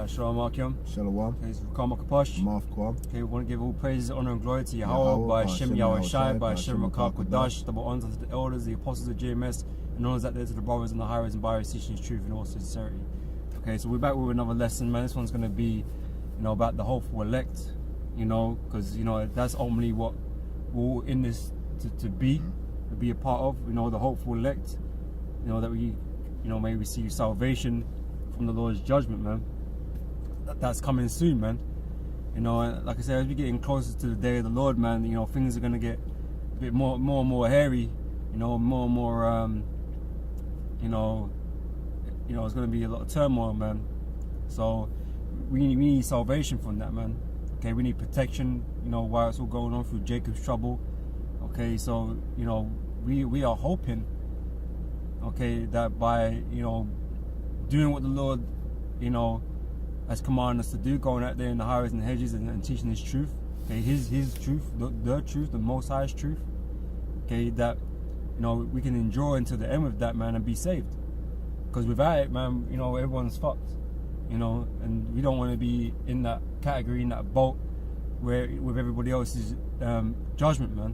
Shalom Akim. Shalom. Okay, so Rakam Akapash. Maaf Kwam. Okay, we want to give all praises, honor, and glory to Yahweh by Hashem Yahweh Shai, by Hashem Rakam Kodash, double honors to the elders, the apostles of JMS, and honors that there to the brothers and the highways and byways teaching his truth and all sincerity. Okay, so we're back with another lesson, man. This one's going to be, about the hopeful elect, because, that's ultimately what we're all in this to be a part of, the hopeful elect, that we, may receive salvation from the Lord's judgment, man. That's coming soon, man. Like I said, as we're getting closer to the day of the Lord, man, things are going to get a bit more and more hairy, more and more, it's going to be a lot of turmoil, man. So we need salvation from that, man. Okay, we need protection, while it's all going on through Jacob's trouble. Okay, so, we are hoping, okay, that by, doing what the Lord, has commanded us to do, going out there in the highways and hedges and teaching his truth, okay, his truth, the truth, the Most High's truth, okay, that, we can endure until the end with that, man, and be saved. Because without it, man, everyone's fucked, and we don't want to be in that category, in that boat, where with everybody else's judgment, man,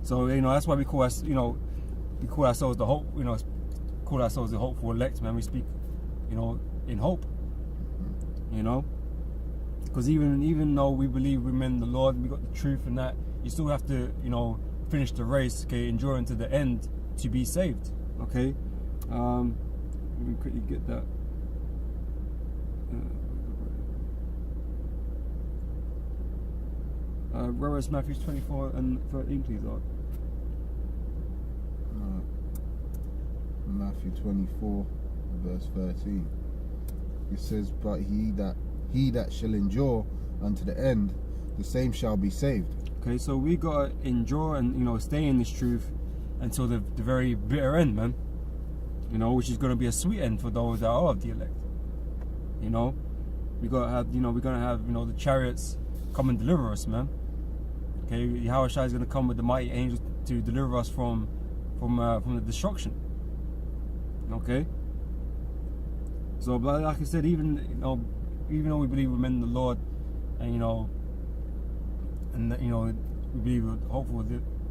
So, that's why we call us, we call ourselves the hope, call ourselves the hopeful elect, man. We speak, in hope, because even though we believe we're men, the Lord, we got the truth and that, you still have to, finish the race, okay, endure unto the end to be saved, okay. Let me quickly get that. Where is Matthew 24 and 13, please, Lord? Matthew 24, verse 13. It says, "But he that shall endure unto the end, the same shall be saved." Okay, so we gotta endure and stay in this truth until the very bitter end, man. Which is gonna be a sweet end for those that are of the elect. We gotta have, we're gonna have, the chariots come and deliver us, man. Okay, Yahweh Shai is gonna come with the mighty angels to deliver us from the destruction. Okay. So, like I said, even though we believe we're men in the Lord, and we believe we're hopeful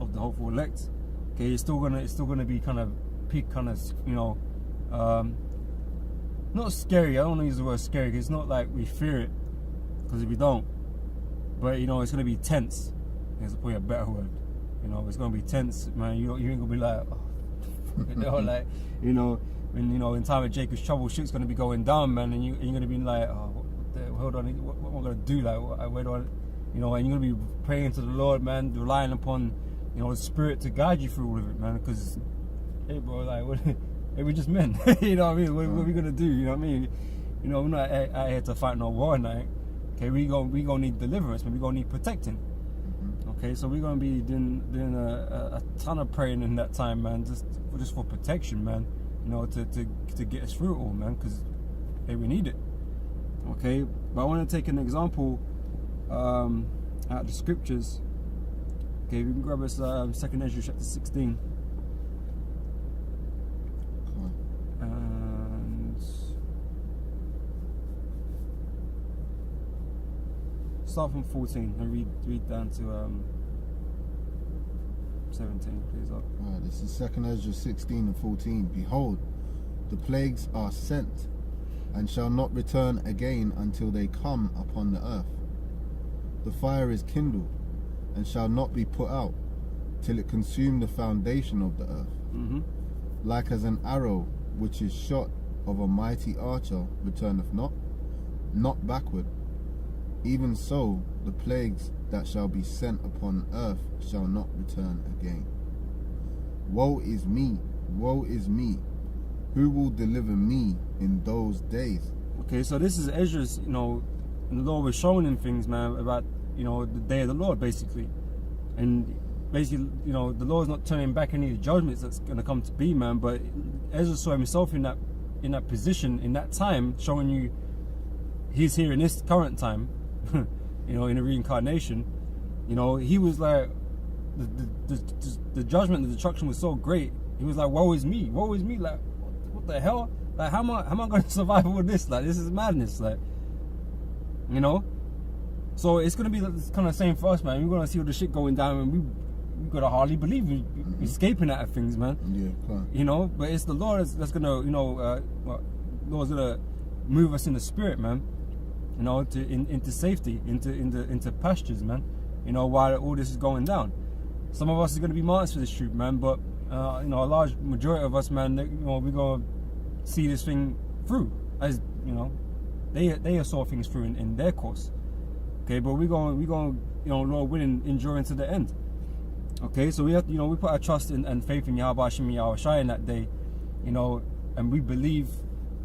of the hopeful elect. Okay, it's still gonna be kind of peak, kind of not scary. I don't want to use the word scary, because it's not like we fear it, because if we don't, but it's gonna be tense. There's probably a better word. It's gonna be tense, man. You ain't gonna be like, when in time of Jacob's trouble, shit's gonna be going down, man, and you're gonna be like, hold on, what am I gonna do? Like, where do I, and you're gonna be praying to the Lord, man, relying upon, the Spirit to guide you through all of it, man. Because, hey, bro, like, hey, we're just men, you know what I mean? What are we gonna do? You know what I mean? We're not out here to fight no war, night. Okay, we gonna need deliverance, man. We gonna need protecting. Okay, so we're gonna be doing a ton of praying in that time, man, just for protection, man. To get us through it all, man, because hey, we need it. Okay, but I want to take an example out of the scriptures. Okay, we can grab us 2nd Ezra chapter 16. And start from 14 and read down to 17, please. This is 2nd Ezra 16 and 14. "Behold, the plagues are sent, and shall not return again until they come upon the earth. The fire is kindled, and shall not be put out, till it consume the foundation of the earth. Like as an arrow which is shot of a mighty archer returneth not backward. Even so, the plagues that shall be sent upon earth shall not return again. Woe is me, woe is me. Who will deliver me in those days?" Okay, so this is Ezra's, and the Lord was showing him things, man, about, the day of the Lord, basically. And basically, the Lord's not turning back any of the judgments that's going to come to be, man, but Ezra saw himself in that position, in that time, showing you he's here in this current time, in a reincarnation. He was like, the judgment, the destruction was so great. He was like, woe is me, like, what the hell? Like, how am I going to survive all this? Like, this is madness. Like, you know. So it's gonna be kind of the same for us, man. We're gonna see all the shit going down, and we gotta hardly believe we're escaping out of things, man. Yeah, can't. You know, but it's the Lord that's gonna, you know, Lord's gonna move us in the spirit, man. You know, into safety, into pastures, man. You know, while all this is going down. Some of us is gonna be martyrs for this truth, man. But you know, a large majority of us, man, you know, we're gonna see this thing through, as you know, they saw things through in their course. Okay, but we're going, you know, Lord willing, endure into the end. Okay, so we have, you know, we put our trust and faith in Yahweh Hashem Yahweh Shai in that day, you know, and we believe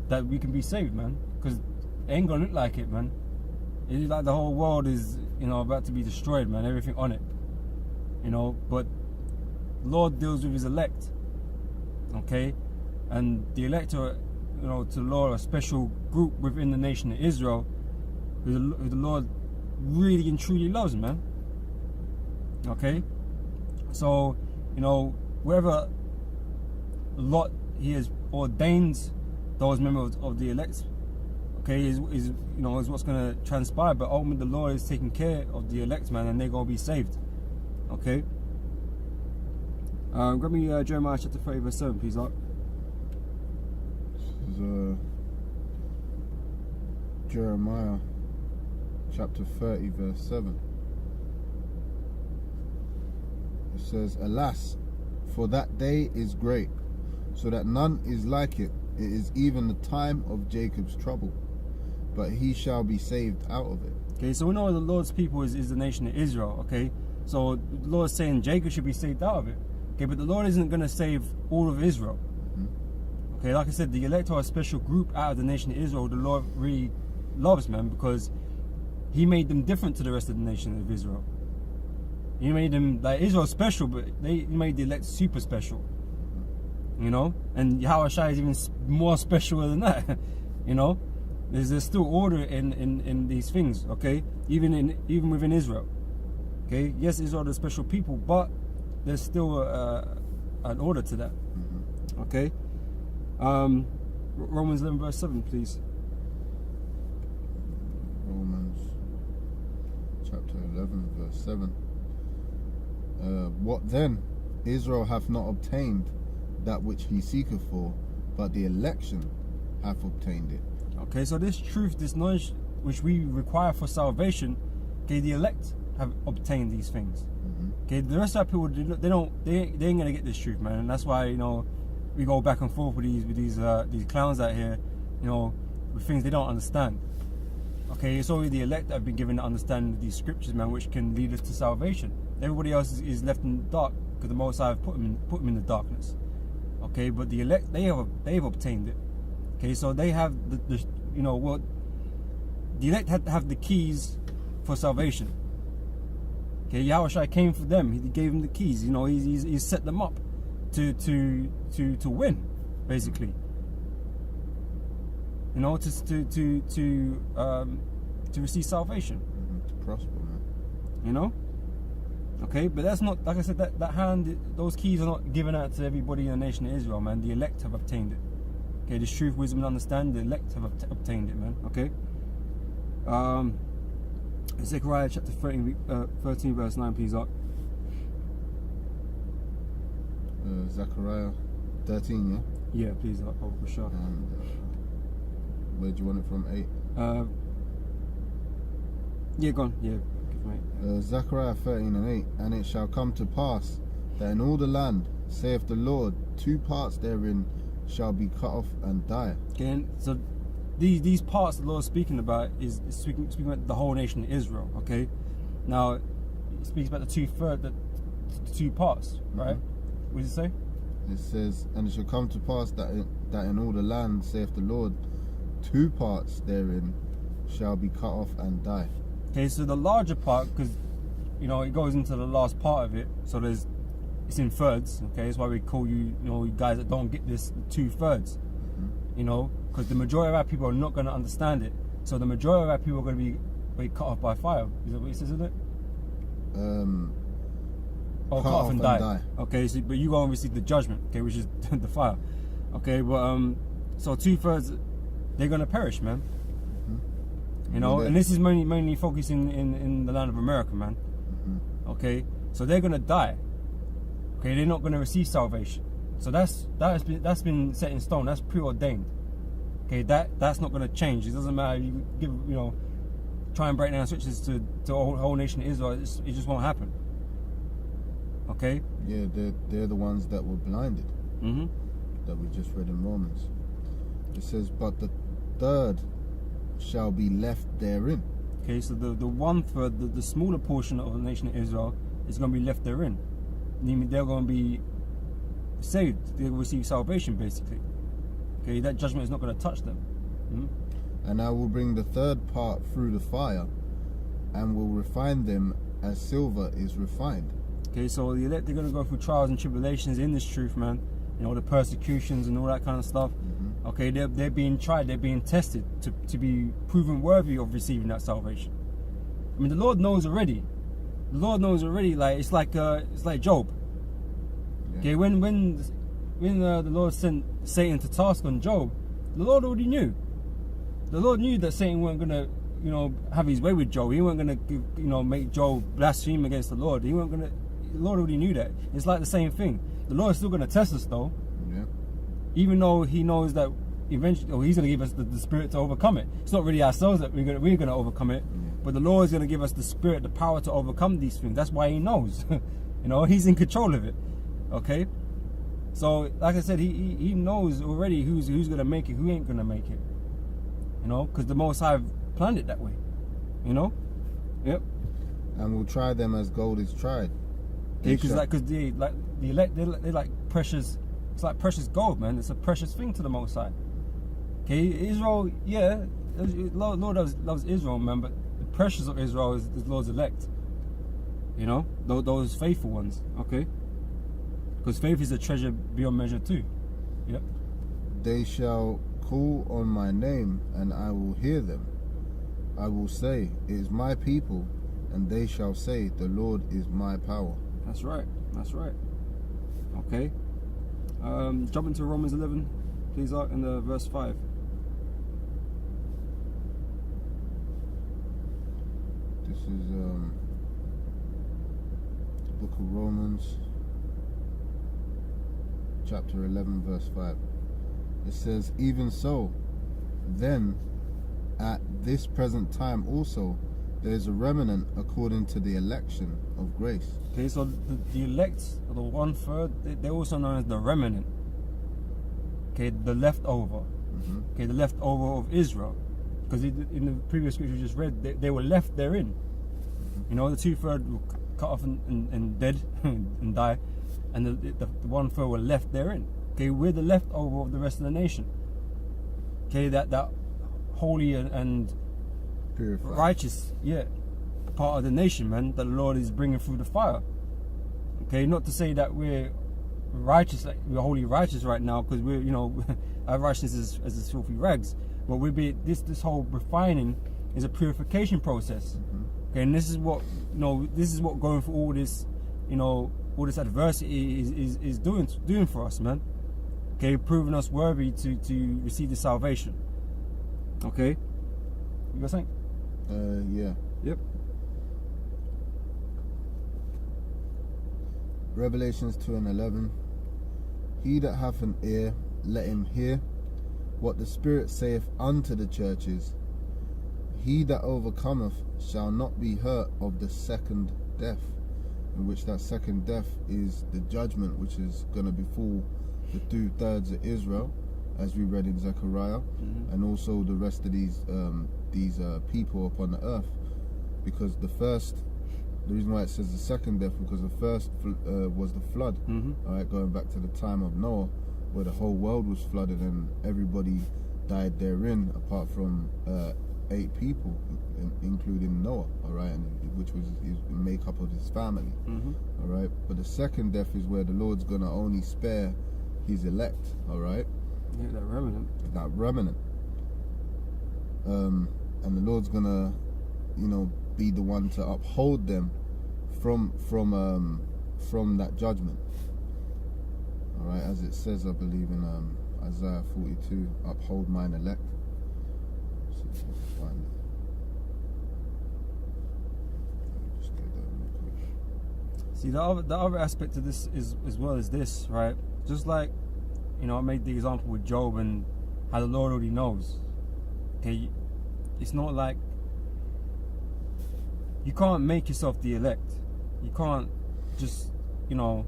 that we can be saved, man, because it ain't gonna look like it, man. It's like the whole world is, you know, about to be destroyed, man, everything on it, you know, but the Lord deals with his elect, okay, and the elect are, you know, to the Lord, a special group within the nation of Israel, who the Lord really and truly loves, man. Okay, so you know, wherever lot he has ordained those members of the elect, okay, is you know, is what's going to transpire. But ultimately, the Lord is taking care of the elect, man, and they're going to be saved. Okay. Grab me Jeremiah chapter 30 verse 7, please, Art. This is Jeremiah chapter 30 verse 7. It says, "Alas, for that day is great, so that none is like it. It is even the time of Jacob's trouble, but he shall be saved out of it." Okay, so we know the Lord's people is the nation of Israel. Okay, so the Lord is saying Jacob should be saved out of it. Okay, but the Lord isn't going to save all of Israel. Okay, like I said, the elect are a special group out of the nation of Israel the Lord really loves, man, because he made them different to the rest of the nation of Israel. He made them, like, Israel special, but he made the elect super special. You know? And Yahweh Shai is even more special than that. You know? There's still order in these things, okay? Even within Israel. Okay? Yes, Israel are the special people, but there's still an order to that. Okay? Romans 11 verse 7, please. Romans chapter 11 verse 7. What then? Israel hath not obtained that which he seeketh for, but the election hath obtained it. Okay, so this truth, this knowledge which we require for salvation, okay, the elect have obtained these things. Okay, the rest of our people, they ain't gonna get this truth, man, and that's why, you know, we go back and forth with these clowns out here, you know, with things they don't understand. Okay, it's only the elect that have been given the understanding of these scriptures, man, which can lead us to salvation. Everybody else is left in the dark because the Most High have put them in the darkness. Okay, but the elect, they've obtained it. Okay, so they have the you know what, the elect have the keys for salvation. Okay, Yahweh Shai came for them. He gave them the keys. You know, he's set them up to win, basically. You know, to receive salvation. To prosper, man. You know. Okay, but that's not, like I said, that hand, those keys are not given out to everybody in the nation of Israel, man. The elect have obtained it. Okay, this truth, wisdom, and understanding, the elect have obtained it, man. Okay. Zechariah chapter 13 verse 9, please, up. Zechariah 13, yeah? Yeah, please, up, for sure. And where do you want it from? 8? Yeah, go on. Yeah, mate. Zechariah 13 and 8. "And it shall come to pass that in all the land, saith the Lord, 2 parts therein shall be cut off and die." Okay, so these parts the Lord is speaking about is speaking about the whole nation of Israel. Okay, now it speaks about the 2 parts, right? What does it say? It says, "And it shall come to pass that in all the land, saith the Lord, 2 parts therein shall be cut off and die." Okay, so the larger part, because you know it goes into the last part of it, so it's in thirds. Okay, that's why we call you know, you guys that don't get this, 2/3. You know, because the majority of our people are not going to understand it. So the majority of our people are going to be cut off by fire. Is that what it says, isn't it? Cut off and die. Okay, so but you go and receive the judgment. Okay, which is the fire. Okay, but So 2/3, they're gonna perish, man. You know, Yeah. and this is mainly focusing in the land of America, man. Okay, so they're gonna die. Okay, they're not gonna receive salvation. So that's been set in stone. That's preordained. Okay, that's not gonna change. It doesn't matter. You give, you know, try and break down switches to the whole nation of Israel. It just won't happen. Okay. Yeah, they're the ones that were blinded. Mm-hmm. That we just read in Romans. It says, but the third shall be left therein. Okay, so the 1/3, the smaller portion of the nation of Israel is going to be left therein. Meaning they're going to be saved. They'll receive salvation, basically. Okay, that judgment is not going to touch them. And I will bring the third part through the fire, and will refine them as silver is refined. Okay, so the elect, they're going to go through trials and tribulations in this truth, man. You know, the persecutions and all that kind of stuff. Okay, they're being tried, they're being tested to be proven worthy of receiving that salvation. I mean, the Lord knows already. The Lord knows already. Like it's like Job. Yeah. Okay, when the Lord sent Satan to task on Job, the Lord already knew. The Lord knew that Satan weren't gonna, you know, have his way with Job. He weren't gonna, you know, make Job blaspheme against the Lord. He weren't gonna. The Lord already knew that. It's like the same thing. The Lord is still gonna test us though. Yeah. Even though He knows that eventually, or He's going to give us the spirit to overcome it. It's not really ourselves that we're going to overcome it, but the Lord is going to give us the spirit, the power to overcome these things. That's why He knows. You know, He's in control of it. Okay, so like I said, He knows already who's going to make it, who ain't going to make it. You know, because the Most High planned it that way. You know, yep. And will try them as gold is tried. Because the elect, they're like precious. It's like precious gold, man. It's a precious thing to the Most High. Okay, Israel, yeah, Lord loves Israel, man, but the precious of Israel is the Lord's elect. You know, those faithful ones, okay? Because faith is a treasure beyond measure too. Yep. They shall call on my name, and I will hear them. I will say, it is my people, and they shall say, the Lord is my power. That's right. That's right. Okay. Jump into Romans 11, please, in the verse 5. This is the book of Romans, chapter 11, verse 5. It says, even so, then, at this present time also, there is a remnant according to the election of grace. Okay, so the elect, or the 1/3, they're also known as the remnant. Okay, the leftover. Okay, the leftover of Israel. Because in the previous scripture you just read, they were left therein. You know, the 2/3 were cut off and dead and die, and the 1/3 were left therein. Okay, we're the leftover of the rest of the nation. Okay, that holy and Purified. righteous, yeah, part of the nation, man, that the Lord is bringing through the fire. Okay, not to say that we're righteous, like we're wholly righteous right now, because we're, you know, our righteousness is as filthy rags. But this whole refining is a purification process. Okay, and this is what, you know, this is what going through all this, you know, all this adversity is doing for us, man. Okay, proving us worthy to receive the salvation. Okay, you got something? Yeah. Yep. Revelations 2:11. He that hath an ear, let him hear what the Spirit saith unto the churches. He that overcometh shall not be hurt of the second death, in which that second death is the judgment which is going to befall the 2/3 of Israel, as we read in Zechariah, and also the rest of these people upon the earth. Because the reason why it says the second death, because the first was the flood. All right, going back to the time of Noah, where the whole world was flooded and everybody died therein, apart from 8 people, including Noah. All right, and which was his makeup of his family. All right, but the second death is where the Lord's gonna only spare His elect. All right. Yeah, that remnant. That remnant. And the Lord's gonna, you know, be the one to uphold them from that judgment. All right, as it says, I believe in Isaiah 42, uphold mine elect. Let's see if I can find it. Just get that real quick. See, the other aspect of this is as well as this, right? Just like, you know, I made the example with Job and how the Lord already knows. Okay, it's not like you can't make yourself the elect. You can't just, you know,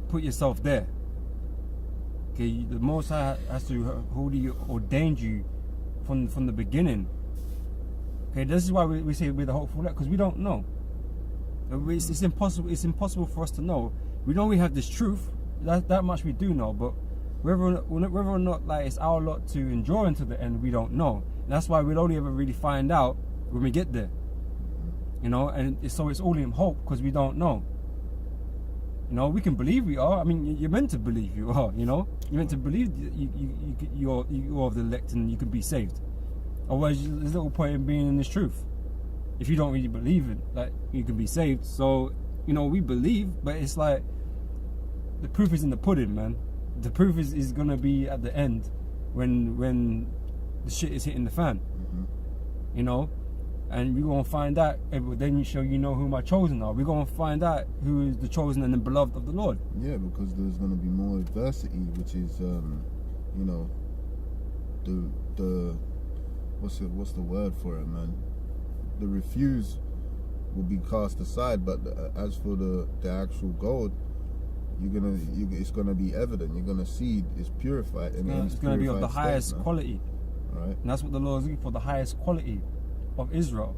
put yourself there. Okay, the Most High has to already ordained you from the beginning. Okay, this is why we say we're the hopeful elect, because we don't know. It's impossible. It's impossible for us to know. We know we have this truth. That much we do know, but whether or not like it's our lot to endure until the end, we don't know. And that's why we'll only ever really find out when we get there. You know, and so it's all in hope because we don't know. You know, we can believe we are. I mean, you're meant to believe you are. You know, you're meant to believe you're of the elect and you can be saved. Otherwise, there's little point in being in this truth if you don't really believe it, like you can be saved. So, you know, we believe, but it's like the proof is in the pudding, man. The proof is gonna be at the end when the shit is hitting the fan. Mm-hmm. You know. And we're going to find out, then you know who my chosen are. We're going to find out who is the chosen and the beloved of the Lord. Yeah, because there's going to be more adversity, which is, you know, the what's the word for it, man? The refuse will be cast aside, but as for the actual gold, it's gonna be evident. You're gonna see it's purified, and it's going to be of the highest quality. Right. And that's what the Lord is looking for, the highest quality of Israel.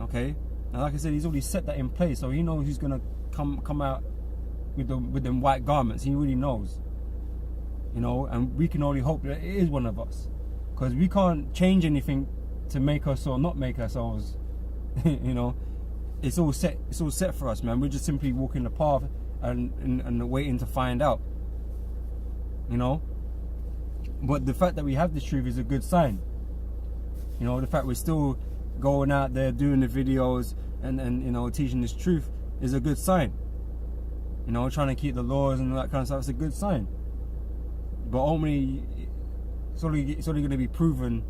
Okay, and like I said, he's already set that in place, so he knows who's gonna come out with them white garments. He really knows, you know, and we can only hope that it is one of us, because we can't change anything to make us or not make ourselves. You know, it's all set. It's all set for us, man. We're just simply walking the path and waiting to find out. You know, but the fact that we have this truth is a good sign. You know, the fact we're still going out there doing the videos and you know, teaching this truth is a good sign. You know, trying to keep the laws and all that kind of stuff is a good sign. But ultimately, it's only going to be proven,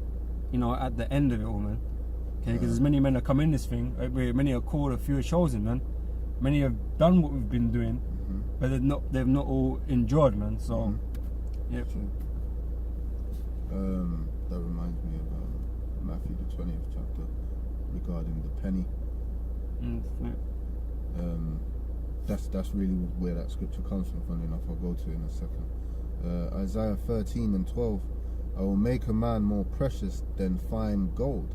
you know, at the end of it all, man. Okay, because as many men that come in this thing, many are called, a few are chosen, man. Many have done what we've been doing, but they've not all endured, man. So, yeah. That reminds me of Matthew the 20th chapter regarding the penny. That's really where that scripture comes from. Funny enough, I'll go to it in a second. Isaiah 13 and 12. I will make a man more precious than fine gold,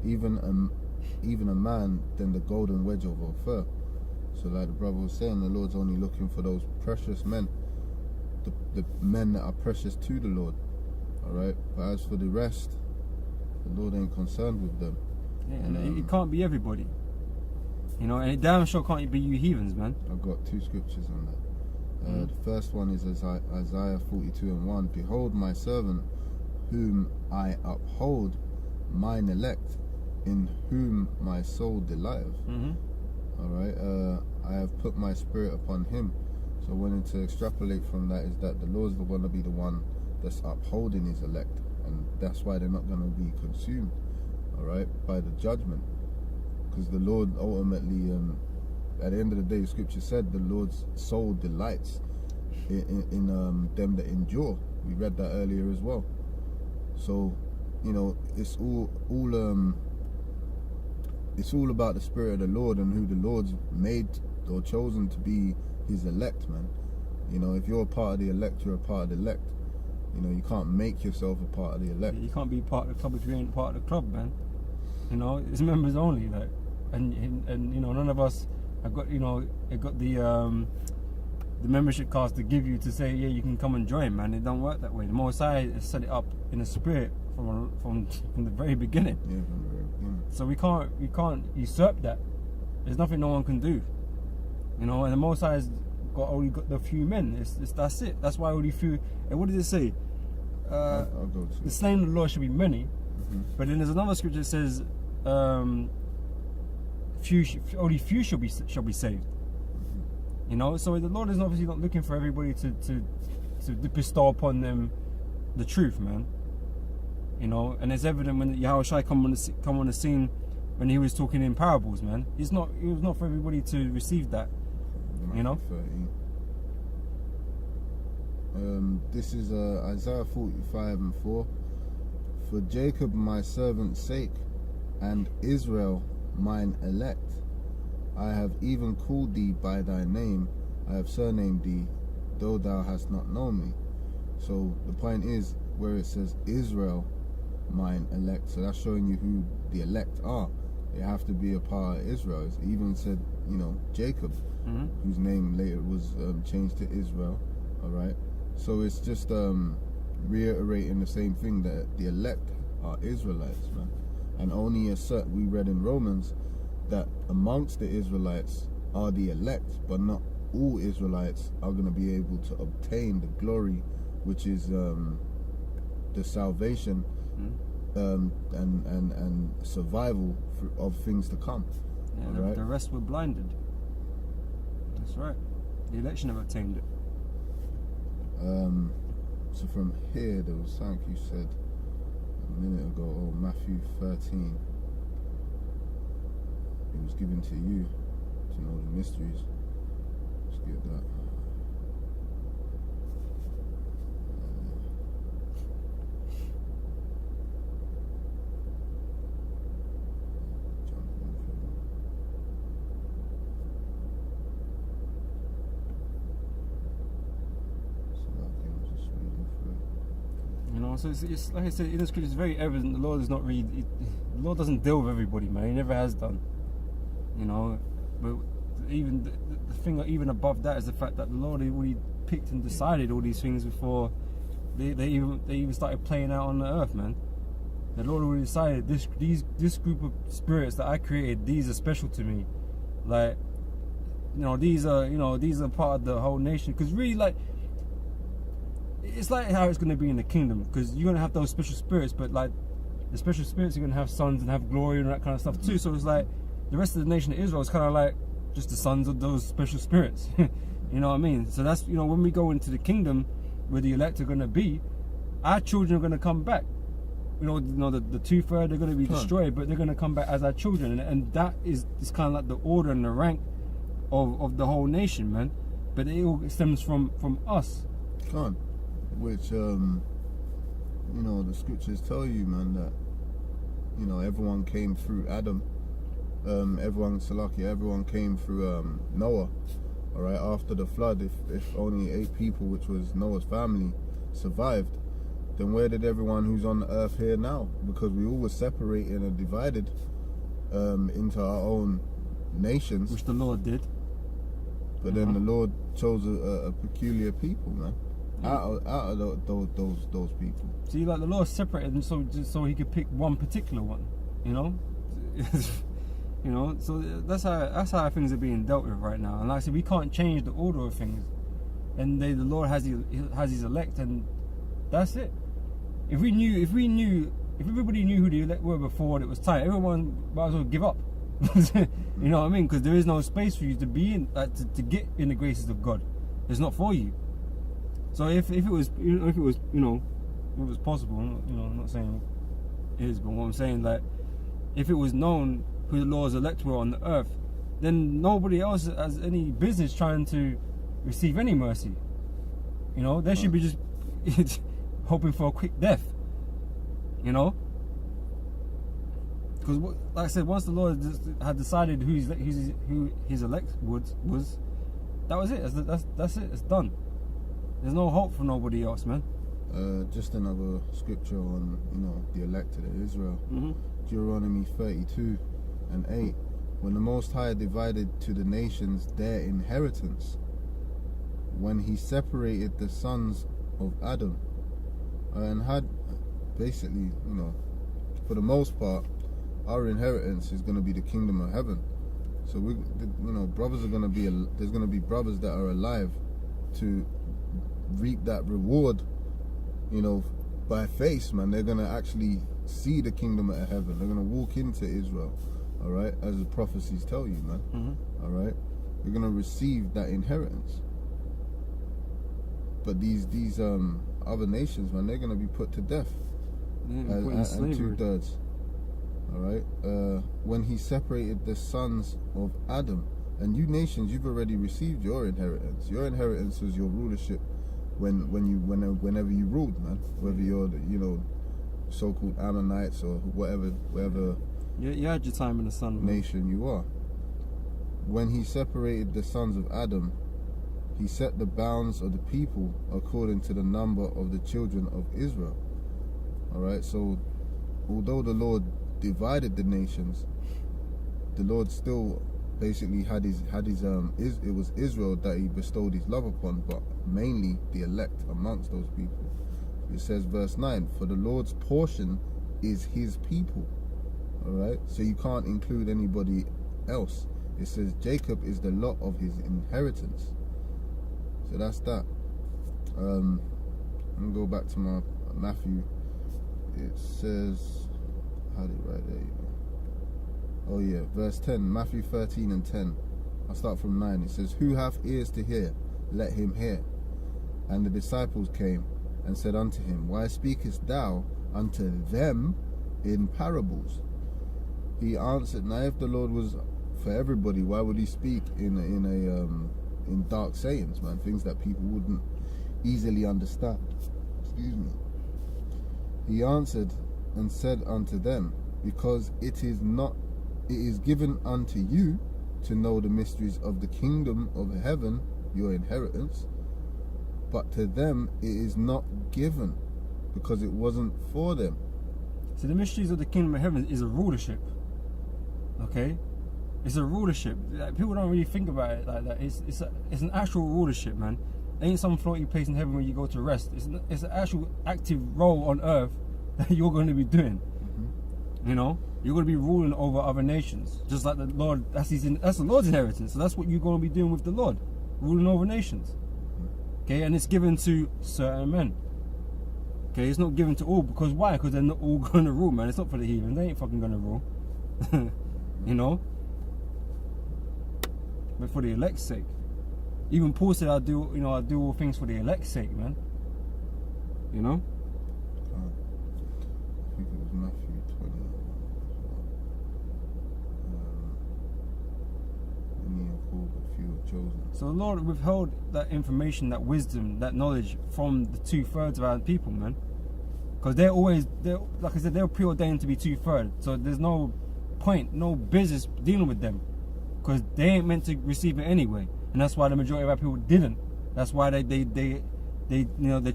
even a man than the golden wedge of Ophir. So, like the brother was saying, the Lord's only looking for those precious men, the men that are precious to the Lord. All right, but as for the rest, the Lord ain't concerned with them. Yeah, and it can't be everybody. You know, and it damn sure can't be you heathens, man. I've got two scriptures on that. The first one is Isaiah 42 and 1. Behold my servant, whom I uphold, mine elect, in whom my soul delighteth. All right, I have put my spirit upon him. So wanting to extrapolate from that is that the Lord's going to be the one that's upholding his elect, and that's why they're not going to be consumed, all right, by the judgment, because the Lord ultimately, at the end of the day, Scripture said the Lord's soul delights in them that endure. We read that earlier as well. So, you know, it's all about the Spirit of the Lord and who the Lord's made or chosen to be his elect, man. You know, if you're a part of the elect, you're a part of the elect. You know, you can't make yourself a part of the elect. You can't be part of the club if you ain't part of the club, man. You know, it's members only, like, and you know, none of us have got, you know, the membership cards to give you to say, yeah, you can come and join, man. It don't work that way. The Most High has set it up in a spirit from the very beginning. Yeah, from the very beginning. So we can't usurp that. There's nothing no one can do. You know, and the Most High has only got the few men. That's it. That's why only few. And what does it say? I'll go to the slain of the Lord shall be many. But then there's another scripture that says, only few shall be saved. You know, so the Lord is obviously not looking for everybody to bestow upon them the truth, man. You know, and it's evident when Yahushua come on the scene when he was talking in parables, man. It was not for everybody to receive that. You know. 13. This is Isaiah 45:4. For Jacob my servant's sake, and Israel mine elect, I have even called thee by thy name, I have surnamed thee, though thou hast not known me. So the point is, where it says Israel mine elect, so that's showing you who the elect are. They have to be a part of Israel. It even said, you know, Jacob, whose name later was changed to Israel. All right, so it's just reiterating the same thing, that the elect are Israelites, man. And only we read in Romans that amongst the Israelites are the elect, but not all Israelites are going to be able to obtain the glory, which is the salvation and survival of things to come. Yeah, right? The rest were blinded. That's right. The election have obtained it. So from here, there was something you said a minute ago, Matthew 13. It was given to you to know the mysteries. Let's get that. You know, so it's like I said, in the scripture, it's very evident the Lord is not really. The Lord doesn't deal with everybody, man. He never has done. You know, but even the thing, even above that, is the fact that the Lord already picked and decided all these things before they even started playing out on the earth, man. The Lord already decided this group of spirits that I created, these are special to me. Like, these are part of the whole nation. Because really, like, it's like how it's going to be in the kingdom, because you're going to have those special spirits, but like the special spirits are going to have sons and have glory and that kind of stuff too. So it's like the rest of the nation of Israel is kind of like just the sons of those special spirits. You know what I mean? So that's, when we go into the kingdom where the elect are going to be, our children are going to come back. The 2/3 they're going to be destroyed, but they're going to come back as our children, and that is kind of like the order and the rank of the whole nation, man. But it all stems from us. Which the scriptures tell you, man, that everyone came through Adam. Everyone came through Noah. All right, after the flood, if only 8 people, which was Noah's family, survived, then where did everyone who's on the earth here now? Because we all were separated and divided into our own nations, which the Lord did. But then the Lord chose a peculiar people, man. Out of those people. See, like the Lord separated them so he could pick one particular one, So that's how things are being dealt with right now. And like I said, we can't change the order of things. And the Lord has his elect, and that's it. If everybody knew who the elect were before it was time, everyone might as well give up. You know what I mean? Because there is no space for you to be in, to get in the graces of God. It's not for you. So if it was possible, I'm not saying it is, but what I'm saying, that if it was known who the Lord's elect were on the earth, then nobody else has any business trying to receive any mercy. They should be just hoping for a quick death. Because, like I said, once the Lord had decided who his elect was, that was it. That's it. It's done. There's no hope for nobody else, man. Just another scripture on, the elected of Israel. Deuteronomy 32:8. When the Most High divided to the nations their inheritance, when he separated the sons of Adam, and had basically, for the most part, our inheritance is going to be the kingdom of heaven. So brothers are going to be, there's going to be brothers that are alive to reap that reward, by faith, man. They're going to actually see the kingdom of heaven. They're going to walk into Israel, all right, as the prophecies tell you, man. All right. You're gonna receive that inheritance. But these other nations, man, they're gonna be put to death. Yeah, and put in slavery. 2/3. All right. When he separated the sons of Adam, and you nations, you've already received your inheritance. Your inheritance was your rulership whenever you ruled, man. Whether you're the, so-called Ammonites or whatever Yeah, you had your time in the sun, man. nation you are. When he separated the sons of Adam, he set the bounds of the people according to the number of the children of Israel. All right. So, although the Lord divided the nations, the Lord still basically had his it was Israel that he bestowed his love upon, but mainly the elect amongst those people. It says, verse 9, for the Lord's portion is his people. All right. So you can't include anybody else. It says Jacob is the lot of his inheritance. So that's that. I'm gonna go back to my Matthew. It says, how did it write there? Oh yeah, verse 10, Matthew 13 and 10. I'll start from 9. It says, who hath ears to hear, let him hear. And the disciples came and said unto him, why speakest thou unto them in parables? He answered, now if the Lord was for everybody, why would he speak in dark sayings, man? Things that people wouldn't easily understand. Excuse me. He answered and said unto them, because it is given unto you to know the mysteries of the kingdom of heaven, your inheritance, but to them it is not given, because it wasn't for them. So the mysteries of the kingdom of heaven is a rulership. Okay? It's a rulership. Like, people don't really think about it like that. It's an actual rulership, man. It ain't some floating place in heaven where you go to rest. It's an actual active role on earth that you're going to be doing. Mm-hmm. You're going to be ruling over other nations, just like the Lord. That's the Lord's inheritance. So that's what you're going to be doing with the Lord, ruling over nations. Okay, and it's given to certain men. Okay, it's not given to all, because why? Because they're not all going to rule, man. It's not for the heathen. They ain't fucking going to rule. But for the elect's sake. Even Paul said, I do all things for the elect's sake, man. I think it was Matthew 20. Many are called, but few are chosen. So the Lord withheld that information, that wisdom, that knowledge from the 2/3 of our people, man. Because like I said, they're preordained to be 2/3. So there's no point, no business dealing with them. Because they ain't meant to receive it anyway. And that's why the majority of our people didn't. That's why they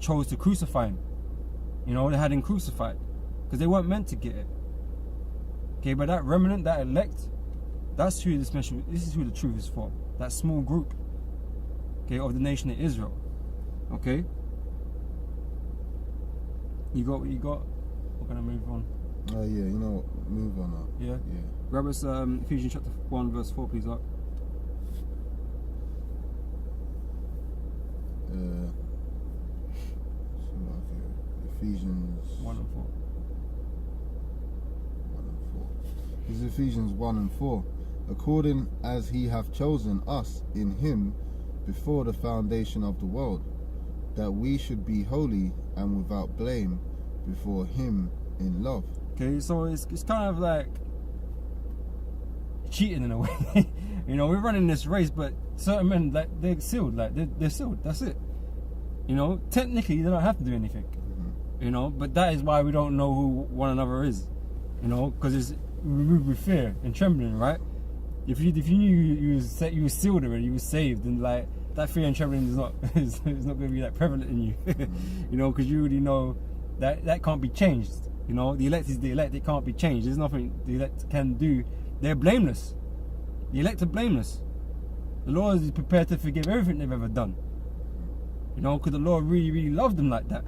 chose to crucify him. They had him crucified. Because they weren't meant to get it. Okay, but that remnant, that elect, this is who the truth is for. That small group, okay, of the nation of Israel. Okay? You got what you got? We're gonna move on. Yeah, move on up. Yeah? Yeah. Grab us Ephesians chapter 1 verse 4, please, up. Ephesians 1 and 4. 1 and 4. This is Ephesians 1 and 4. According as he hath chosen us in him before the foundation of the world, that we should be holy and without blame before him in love. Okay, so it's kind of like cheating in a way. We're running this race, but certain men, like, they're sealed. Like, they're sealed. That's it. Technically, they don't have to do anything. Mm-hmm. But that is why we don't know who one another is. Because it's removed with fear and trembling, right? If you knew you were sealed already, you were saved, then like that fear and trembling is not going to be that prevalent in you. Mm-hmm. Because you already know that can't be changed. The elect is the elect. It can't be changed. There's nothing the elect can do. They're blameless. The elect are blameless. The Lord is prepared to forgive everything they've ever done. Because the Lord really, really loved them like that.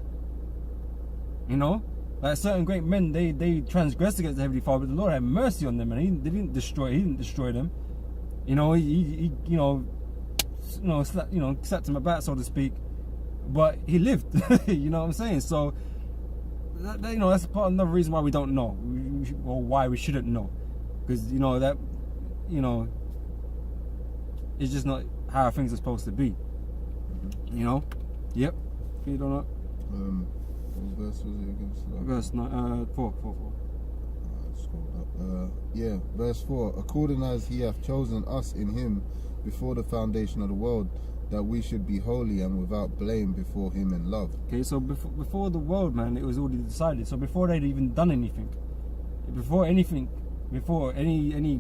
Like certain great men, they transgressed against the Heavenly Father, but the Lord had mercy on them, and He didn't destroy them. He slapped them about, so to speak, but he lived. You know what I'm saying? So that's part of another reason why we don't know, or why we shouldn't know, because it's just not how things are supposed to be. You know? Yep. Can you don't know? What verse was it again? Verse 4. Scrolled up. Yeah, verse 4. According as he hath chosen us in him before the foundation of the world, that we should be holy and without blame before him in love. Okay, so before the world, man, it was already decided. So before they'd even done anything, before any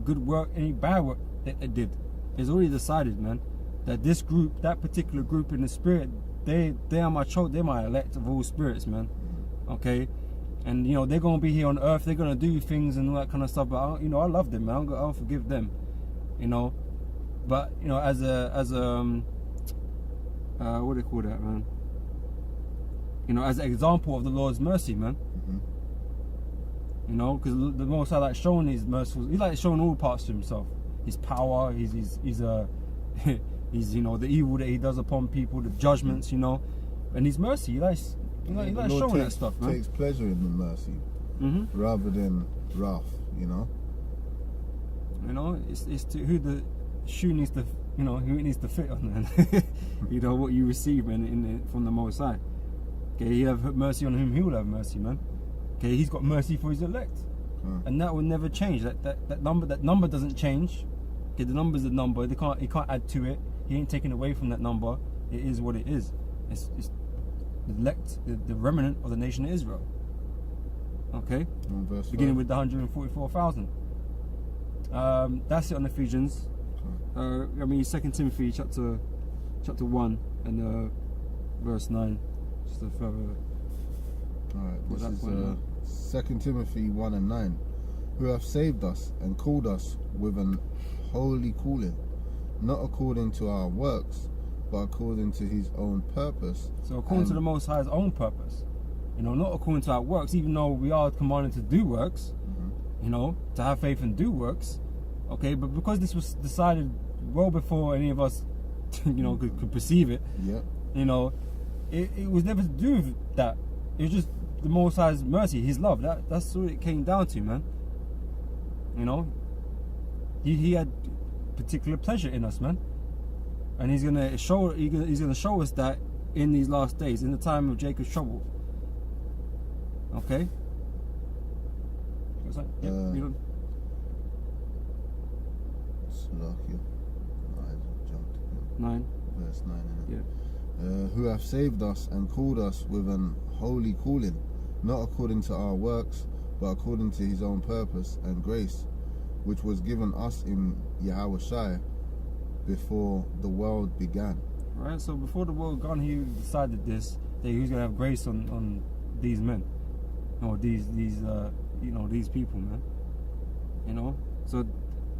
good work, any bad work that they did, it's already decided, man, that this group, that particular group in the spirit, they are my chosen, they're my elect of all spirits, man. Okay, and you know they're gonna be here on earth. They're gonna do things and all that kind of stuff. But I love them, man. I'll forgive them, you know. But you know, as a what do you call that, man? You know, as an example of the Lord's mercy, man. You know, because the Most High like showing His merciful. He like showing all parts to Himself. His power. He's you know the evil that He does upon people, the judgments, you know, and His mercy. He likes showing that stuff, man. Takes pleasure in the mercy, rather than wrath. You know. You know, it's to who the shoe needs to, you know, who it needs to fit on, man. You know what you receive, man, from the Most High. Okay, He have mercy on whom He will have mercy, man. Okay, He's got mercy for His elect, and that will never change. That number doesn't change. Okay, the number's a number. He can't add to it. He ain't taking away from that number. It is what it is. It's the elect, the remnant of the nation of Israel. Okay, beginning with the 144,000. That's it on Ephesians. I mean, 2 Timothy chapter 1 and verse 9. Just a further. Alright, this is 2 Timothy 1 and 9. Who hath saved us and called us with an holy calling, not according to our works, but according to His own purpose. So according to the Most High's own purpose, you know, not according to our works, even though we are commanded to do works, you know, to have faith and do works, okay, but because this was decided well before any of us, you know, could perceive it, you know, it was never to do with that. It was just the Most High's mercy, His love. That's what it came down to, man. You know, He had particular pleasure in us, man, and He's gonna show us that in these last days, in the time of Jacob's trouble. Okay. What's that? Yeah, you know. Slovakia. Jumped. 9. Verse 9. Yeah. Who hath saved us and called us with an holy calling, not according to our works, but according to His own purpose and grace, which was given us in Yahushua before the world began. Right. So before the world began, He decided this, that He was gonna have grace on these men, or these you know, these people, man. You know. So,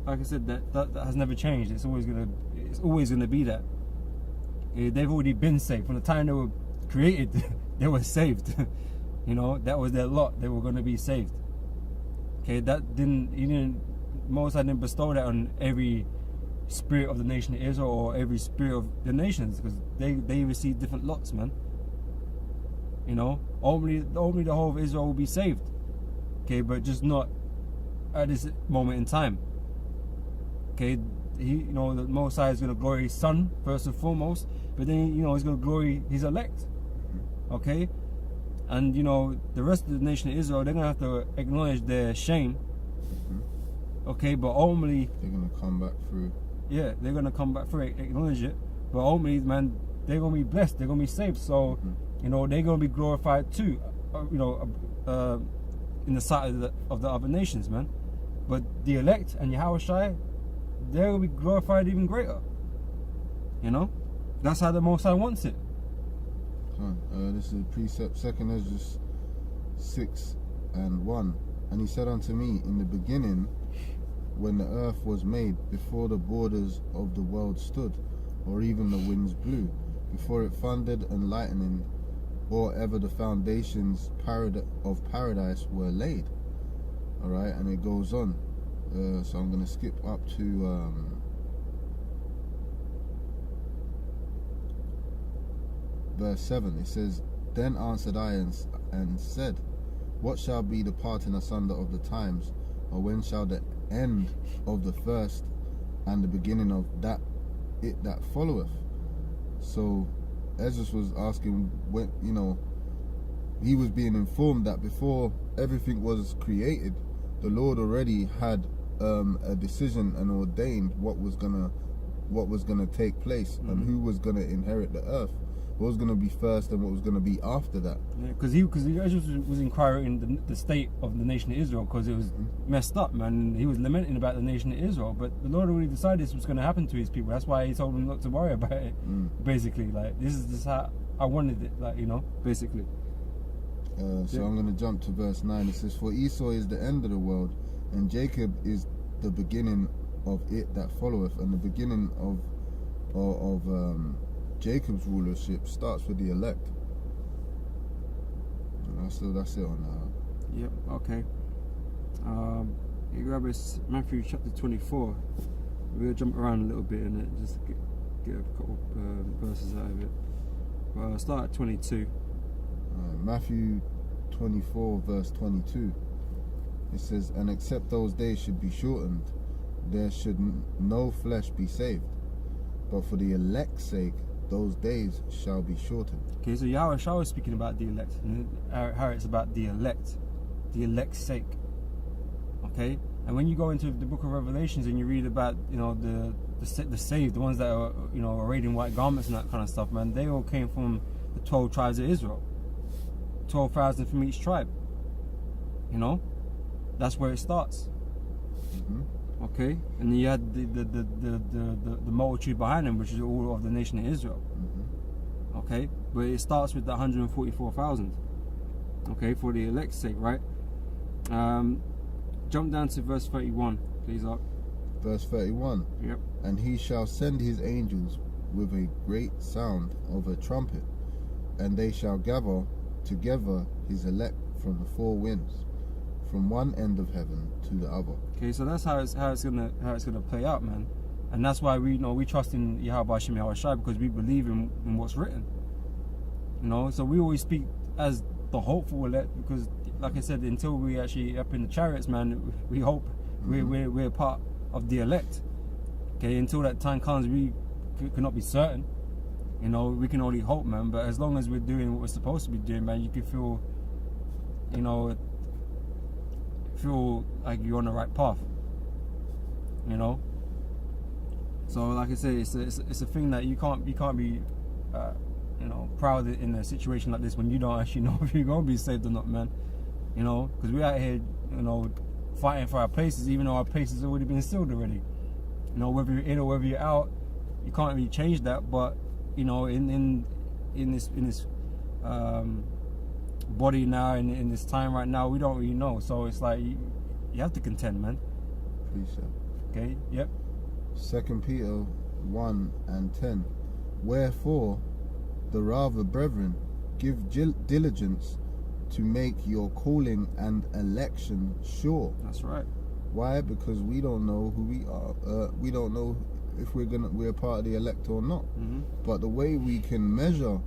like I said, that has never changed. It's always gonna be that. They've already been saved from the time they were created. They were saved. You know, that was their lot. They were going to be saved. Okay, Most High didn't bestow that on every spirit of the nation of Israel or every spirit of the nations, because they received different lots, man. You know, only the whole of Israel will be saved. Okay, but just not at this moment in time. Okay, you know, the Most High is going to glory His Son first and foremost, but then, you know, He's going to glory His elect. Okay, and you know, the rest of the nation of Israel, they're going to have to acknowledge their shame. Okay, but ultimately they're going to come back through. Yeah, they're going to come back through, acknowledge it, but ultimately, man, they're going to be blessed. They're going to be saved. So, you know, they're going to be glorified too. You know, in the sight of the other nations, man. But the elect and Yahushua, they will be glorified even greater. You know, that's how the Most High wants it. This is precept 2 Ezra 6 and 1. And He said unto me, in the beginning, when the earth was made, before the borders of the world stood, or even the winds blew, before it thundered and lightning, or ever the foundations of paradise were laid. All right, and it goes on. So I'm going to skip up to verse 7. It says, Then answered I and said, What shall be the parting asunder of the times, or when shall the end of the first and the beginning of that it that followeth. So Ezra was asking when, he was being informed that before everything was created, the Lord already had a decision and ordained what was gonna take place, and who was gonna inherit the earth, what was gonna be first and what was gonna be after that. Yeah, because Ezra was inquiring the state of the nation of Israel, because it was messed up, man. He was lamenting about the nation of Israel, but the Lord already decided this was going to happen to his people. That's why he told them not to worry about it. Basically, like, this is how I wanted it, like, basically. So I'm going to jump to verse 9. It says, "For Esau is the end of the world, and Jacob is the beginning of it that followeth." And the beginning of Jacob's rulership starts with the elect. So that's it on that. Yep. Okay. You grab us Matthew chapter 24. We'll jump around a little bit in it, just to get a couple verses out of it. But I'll start at 22. Matthew 24 verse 22. It says, "And except those days should be shortened, there should no flesh be saved. But for the elect's sake, those days shall be shortened." Okay, so Yahweh Shah was speaking about the elect, and how it's about the elect's sake. Okay, and when you go into the book of Revelations and you read about the saved, the ones that are arrayed in white garments and that kind of stuff, man, they all came from the 12 tribes of Israel, 12,000 from each tribe. That's where it starts. Okay, and then you had the multitude behind them, which is all of the nation of Israel. Okay, but it starts with the 144,000. Okay, for the elect's sake, right? Jump down to verse 31, please, up. Verse 31. Yep. "And he shall send his angels with a great sound of a trumpet, and they shall gather together his elect from the four winds, from one end of heaven to the other." Okay, so that's how it's gonna play out, man, and that's why we trust in Yahweh Hashem Yahweh Shai, because we believe in what's written. So we always speak as the hopeful elect, because, like I said, until we actually up in the chariots, man, we hope we're part of the elect. Okay, until that time comes, we cannot be certain. We can only hope, man. But as long as we're doing what we're supposed to be doing, man, you can feel like you're on the right path. So, like I say, it's a thing that you can't be proud in a situation like this when you don't actually know if you're gonna be saved or not, man. Because we're out here, fighting for our places, even though our place has already been sealed already. Whether you're in or whether you're out, you can't really change that. But in this body now, in this time right now, we don't really know. So it's like you have to contend, man. Please, sir. Okay. Yep. 2 Peter 1 and 10. "Wherefore, the rather, brethren, give diligence to make your calling and election sure." That's right. Why? Because we don't know who we are. We don't know if we're part of the elect or not. But the way we can measure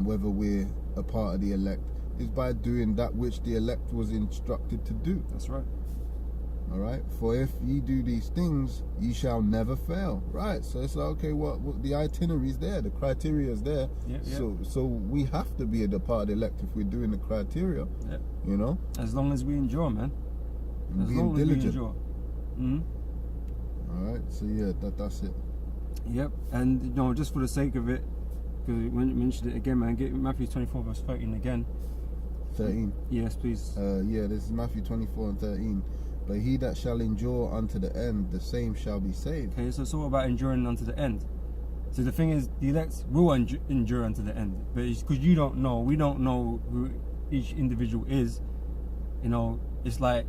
whether we're a part of the elect is by doing that which the elect was instructed to do. That's right. All right. "For if ye do these things, ye shall never fail." Right. So it's like, okay, what the itinerary is there, the criteria is there. Yep. So we have to be a part of the elect if we're doing the criteria. Yep. As long as we endure, man. And as being long diligent. As we endure. All right. So yeah, that's it. Yep. And just for the sake of it, because when you mentioned it again, man, get Matthew 24 verse 13 again. 13. Yes, please. This is Matthew 24 and 13. "But he that shall endure unto the end, the same shall be saved." Okay, so it's all about enduring unto the end. So the thing is, the elect will endure unto the end, but it's because we don't know who each individual is. It's like,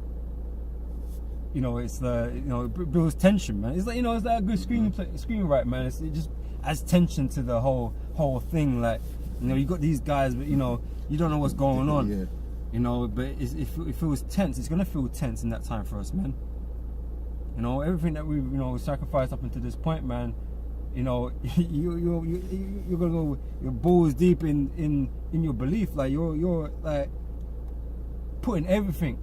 it's it builds tension, man. It's like, it's like a good screenwrite, man. It just adds tension to the whole thing. Like, you got these guys, but you don't know what's going on. Yeah. But it feels tense. It's gonna feel tense in that time for us, man. Everything that we've sacrificed up until this point, man. You're gonna go your balls deep in your belief. Like you're like putting everything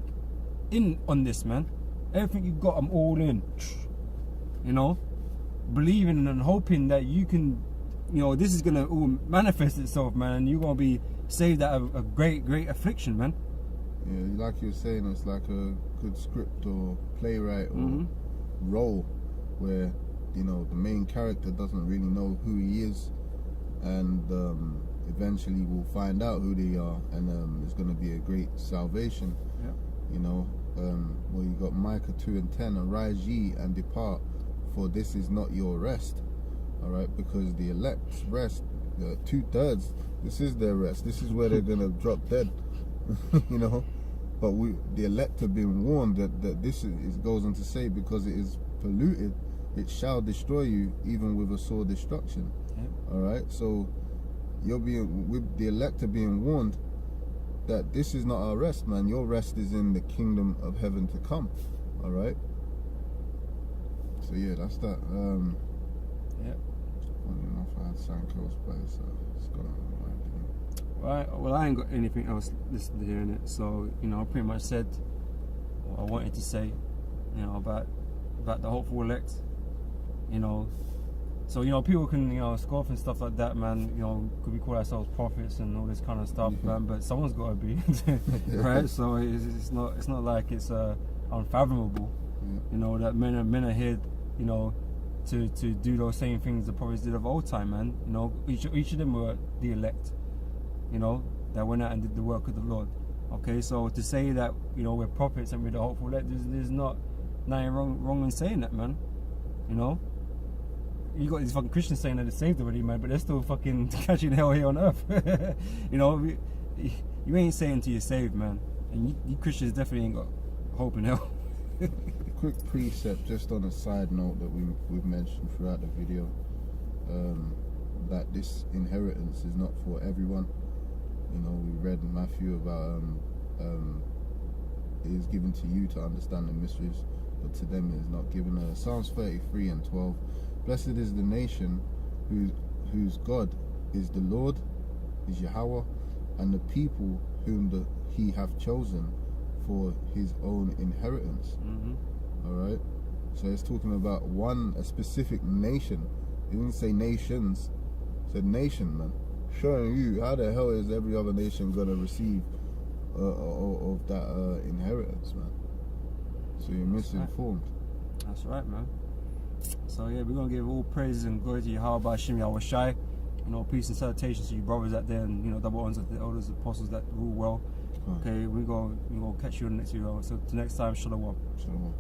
in on this, man. Everything you got, I'm all in. you know, believing and hoping that you can, you know, this is gonna all manifest itself, man, and you're gonna be saved out of a great affliction, man. Yeah, like you were saying, it's like a good script or playwright or role where, you know, the main character doesn't really know who he is, and eventually we'll find out who they are, and it's going to be a great salvation. Yeah. You know, well, you got Micah 2:10, arise ye and depart, for this is not your rest. All right, because the elect's rest, 2/3, this is their rest. This is where they're going to drop dead. You know, but the elect have been warned that this is goes on to say, because it is polluted, it shall destroy you, even with a sore destruction. Yeah. All right, so the elect are being warned that this is not our rest, man. Your rest is in the kingdom of heaven to come. All right. So yeah, that's that. Yeah. Funny enough, I had something close by, so it's gone on my mind. Well, I ain't got anything else listed here in it, so, you know, I pretty much said what I wanted to say, you know, about the hopeful elect, you know. So, you know, people can, you know, scoff and stuff like that, man. You know, could we call ourselves prophets and all this kind of stuff, man? But someone's got to be, right? So it's not like it's unfathomable, you know, that men are here, you know, to do those same things the prophets did of old time, man. You know, each of them were the elect, you know, that went out and did the work of the Lord. Okay, so to say that, you know, we're prophets and we're the hopeful elect, there's not nothing wrong in saying that, man. You know, you got these fucking Christians saying that they're saved already, man, but they're still fucking catching hell here on earth. You know, you ain't saying till you're saved, man, and you Christians definitely ain't got hope in hell. Quick precept, just on a side note that we've mentioned throughout the video, that this inheritance is not for everyone. You know, we read in Matthew about it is given to you to understand the mysteries, but to them it is not given. Psalms 33:12. Blessed is the nation whose God is the Lord, is Yahweh, and the people whom he hath chosen for his own inheritance. All right, so it's talking about a specific nation. It didn't say nations, it said nation, man. Showing you how the hell is every other nation gonna receive of that inheritance, man. So you're misinformed. That's right, man. So yeah, we're gonna give all praises and glory to Yahweh Bashim Yahweh Shai. You know, peace and salutations to you brothers out there, and, you know, double honors to the elders, apostles that rule well. Okay, we're gonna catch you in the next video. So till next time, shalom. Shalom.